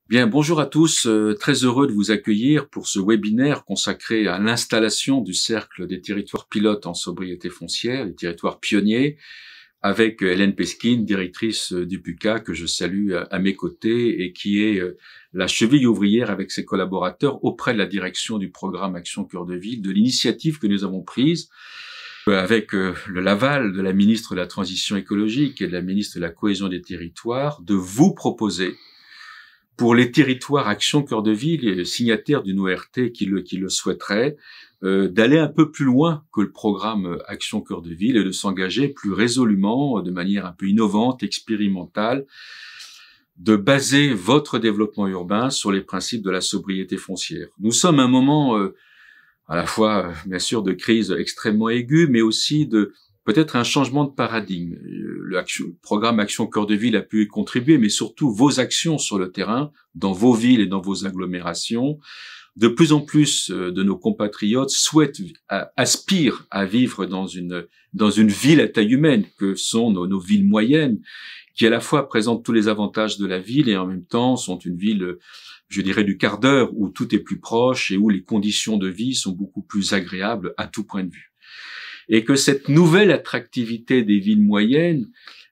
Bien, bonjour à tous, très heureux de vous accueillir pour ce webinaire consacré à l'installation du Cercle des territoires pilotes en sobriété foncière, les territoires pionniers, avec Hélène Pesquine, directrice du PUCA, que je salue à mes côtés et qui est la cheville ouvrière avec ses collaborateurs auprès de la direction du programme Action Cœur de Ville, de l'initiative que nous avons prise avec l'aval de la ministre de la Transition écologique et de la ministre de la Cohésion des territoires, de vous proposer pour les territoires Action Cœur de Ville et signataires d'une ORT qui le souhaiteraient, d'aller un peu plus loin que le programme Action Cœur de Ville et de s'engager plus résolument, de manière un peu innovante, expérimentale, de baser votre développement urbain sur les principes de la sobriété foncière. Nous sommes à un moment à la fois, bien sûr, de crise extrêmement aiguë, mais aussi de peut-être un changement de paradigme. Le programme Action Cœur de Ville a pu y contribuer, mais surtout vos actions sur le terrain, dans vos villes et dans vos agglomérations. De plus en plus de nos compatriotes aspirent à vivre dans une ville à taille humaine, que sont nos villes moyennes, qui à la fois présentent tous les avantages de la ville et en même temps sont une ville, je dirais, du quart d'heure où tout est plus proche et où les conditions de vie sont beaucoup plus agréables à tout point de vue. Et que cette nouvelle attractivité des villes moyennes,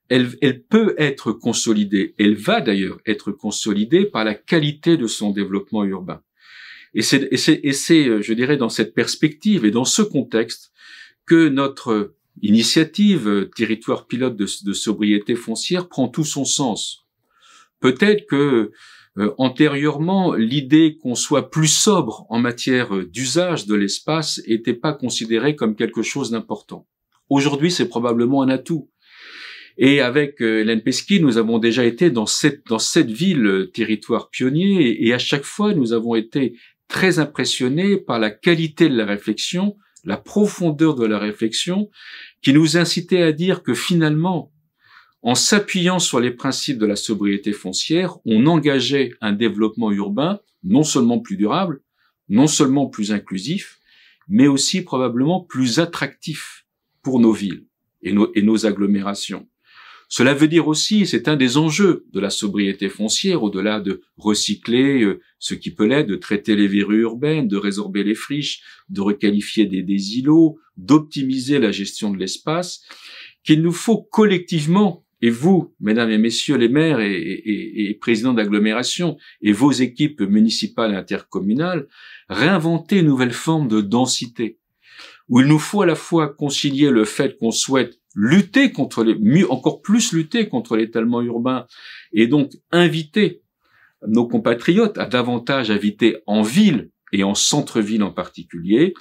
elle peut être consolidée. Elle va d'ailleurs être consolidée par la qualité de son développement urbain. Et c'est, je dirais, dans cette perspective et dans ce contexte que notre initiative territoire pilote de sobriété foncière prend tout son sens. Peut-être que antérieurement, l'idée qu'on soit plus sobre en matière d'usage de l'espace n'était pas considérée comme quelque chose d'important. Aujourd'hui, c'est probablement un atout. Et avec Hélène Pesquine, nous avons déjà été dans cette ville territoire pionnier et à chaque fois, nous avons été très impressionnés par la qualité de la réflexion, la profondeur de la réflexion, qui nous incitait à dire que finalement, en s'appuyant sur les principes de la sobriété foncière, on engageait un développement urbain non seulement plus durable, non seulement plus inclusif, mais aussi probablement plus attractif pour nos villes et nos agglomérations. Cela veut dire aussi, c'est un des enjeux de la sobriété foncière, au-delà de recycler ce qui peut l'être, de traiter les verrues urbaines, de résorber les friches, de requalifier des îlots, d'optimiser la gestion de l'espace, qu'il nous faut collectivement, et vous, mesdames et messieurs les maires et présidents d'agglomération, et vos équipes municipales et intercommunales, réinventer une nouvelle forme de densité, où il nous faut à la fois concilier le fait qu'on souhaite lutter encore plus lutter contre l'étalement urbain, et donc inviter nos compatriotes à davantage habiter en ville et en centre-ville en particulier,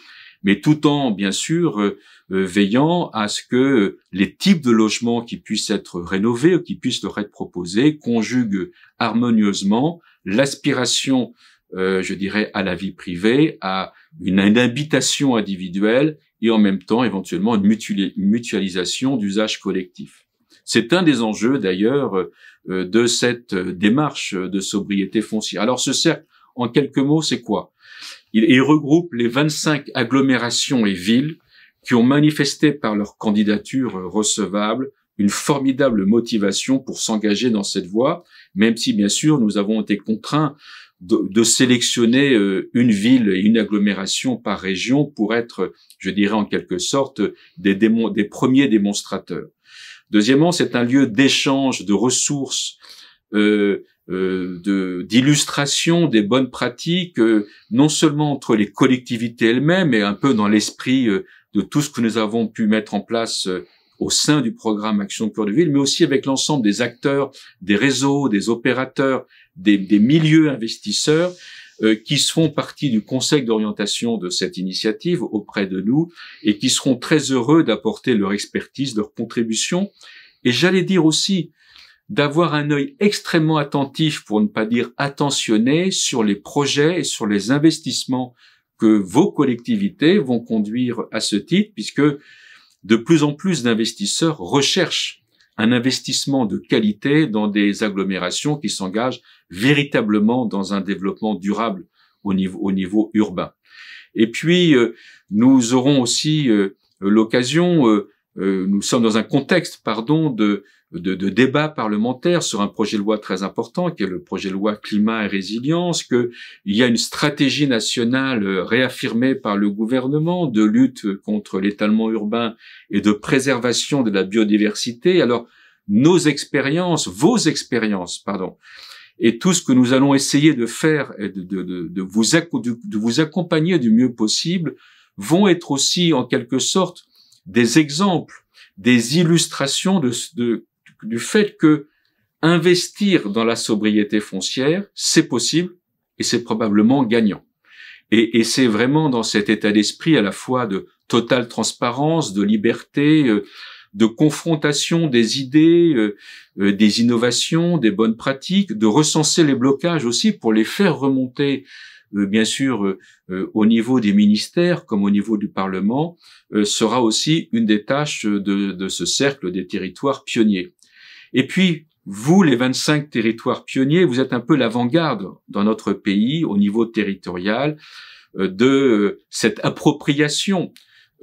mais tout en, bien sûr, veillant à ce que les types de logements qui puissent être rénovés ou qui puissent leur être proposés conjuguent harmonieusement l'aspiration, je dirais, à la vie privée, à une habitation individuelle et en même temps, éventuellement, une mutualisation d'usages collectifs. C'est un des enjeux, d'ailleurs, de cette démarche de sobriété foncière. Alors, ce cercle, en quelques mots, c'est quoi ? Il regroupe les 25 agglomérations et villes qui ont manifesté par leur candidature recevable une formidable motivation pour s'engager dans cette voie, même si, bien sûr, nous avons été contraints de sélectionner une ville et une agglomération par région pour être, je dirais en quelque sorte, des premiers démonstrateurs. Deuxièmement, c'est un lieu d'échange de ressources, d'illustration des bonnes pratiques, non seulement entre les collectivités elles-mêmes, mais un peu dans l'esprit de tout ce que nous avons pu mettre en place au sein du programme Action Cœur de Ville, mais aussi avec l'ensemble des acteurs, des réseaux, des opérateurs, des milieux investisseurs qui font partie du conseil d'orientation de cette initiative auprès de nous et qui seront très heureux d'apporter leur expertise, leur contribution. Et j'allais dire aussi d'avoir un œil extrêmement attentif, pour ne pas dire attentionné, sur les projets et sur les investissements que vos collectivités vont conduire à ce titre, puisque de plus en plus d'investisseurs recherchent un investissement de qualité dans des agglomérations qui s'engagent véritablement dans un développement durable au niveau urbain. Et puis, nous aurons aussi l'occasion, nous sommes dans un contexte, de débats parlementaires sur un projet de loi très important, qui est le projet de loi climat et résilience, qu'il y a une stratégie nationale réaffirmée par le gouvernement de lutte contre l'étalement urbain et de préservation de la biodiversité. Alors, vos expériences, pardon, et tout ce que nous allons essayer de faire et de vous accompagner du mieux possible vont être aussi, en quelque sorte, des exemples, des illustrations du fait que investir dans la sobriété foncière, c'est possible et c'est probablement gagnant. Et c'est vraiment dans cet état d'esprit à la fois de totale transparence, de liberté, de confrontation des idées, des innovations, des bonnes pratiques, de recenser les blocages aussi pour les faire remonter, bien sûr, au niveau des ministères comme au niveau du Parlement, sera aussi une des tâches de ce cercle des territoires pionniers. Et puis, vous, les 25 territoires pionniers, vous êtes un peu l'avant-garde dans notre pays au niveau territorial de cette appropriation,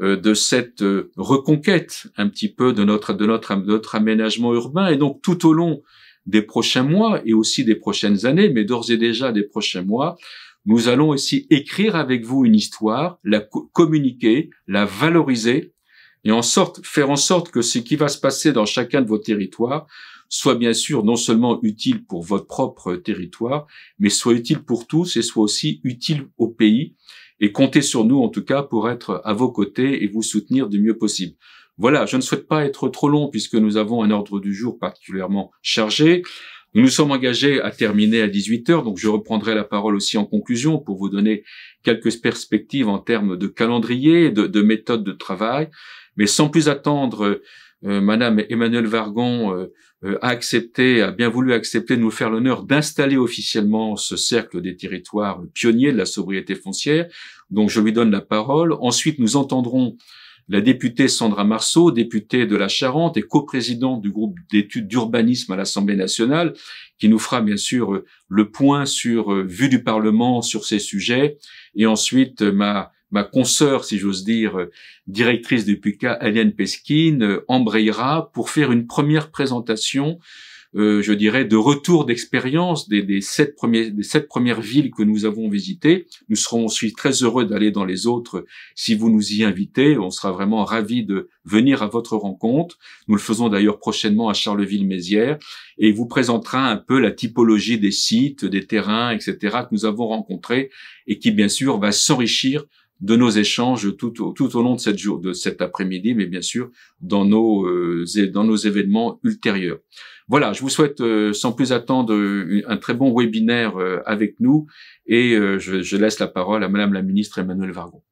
de cette reconquête un petit peu de notre aménagement urbain. Et donc, tout au long des prochains mois et aussi des prochaines années, mais d'ores et déjà des prochains mois, nous allons aussi écrire avec vous une histoire, la communiquer, la valoriser et faire en sorte que ce qui va se passer dans chacun de vos territoires soit bien sûr non seulement utile pour votre propre territoire, mais soit utile pour tous et soit aussi utile au pays. Et comptez sur nous, en tout cas, pour être à vos côtés et vous soutenir du mieux possible. Voilà, je ne souhaite pas être trop long puisque nous avons un ordre du jour particulièrement chargé. Nous nous sommes engagés à terminer à 18h, donc je reprendrai la parole aussi en conclusion pour vous donner quelques perspectives en termes de calendrier, de méthode de travail. Mais sans plus attendre, Madame Emmanuelle Wargon a bien voulu accepter de nous faire l'honneur d'installer officiellement ce cercle des territoires pionniers de la sobriété foncière. Donc je lui donne la parole. Ensuite, nous entendrons la députée Sandra Marceau, députée de la Charente et coprésidente du groupe d'études d'urbanisme à l'Assemblée nationale, qui nous fera bien sûr le point sur vue du Parlement sur ces sujets. Et ensuite, ma consoeur, si j'ose dire, directrice du PUCA, Hélène Pesquine, embrayera pour faire une première présentation, je dirais, de retour d'expérience des 7 premières villes que nous avons visitées. Nous serons ensuite très heureux d'aller dans les autres si vous nous y invitez. On sera vraiment ravis de venir à votre rencontre. Nous le faisons d'ailleurs prochainement à Charleville-Mézières et il vous présentera un peu la typologie des sites, des terrains, etc. que nous avons rencontrés et qui, bien sûr, va s'enrichir de nos échanges tout au long de cet après-midi, mais bien sûr dans nos événements ultérieurs. Voilà, je vous souhaite sans plus attendre un très bon webinaire avec nous et je laisse la parole à Madame la ministre Emmanuelle Wargon.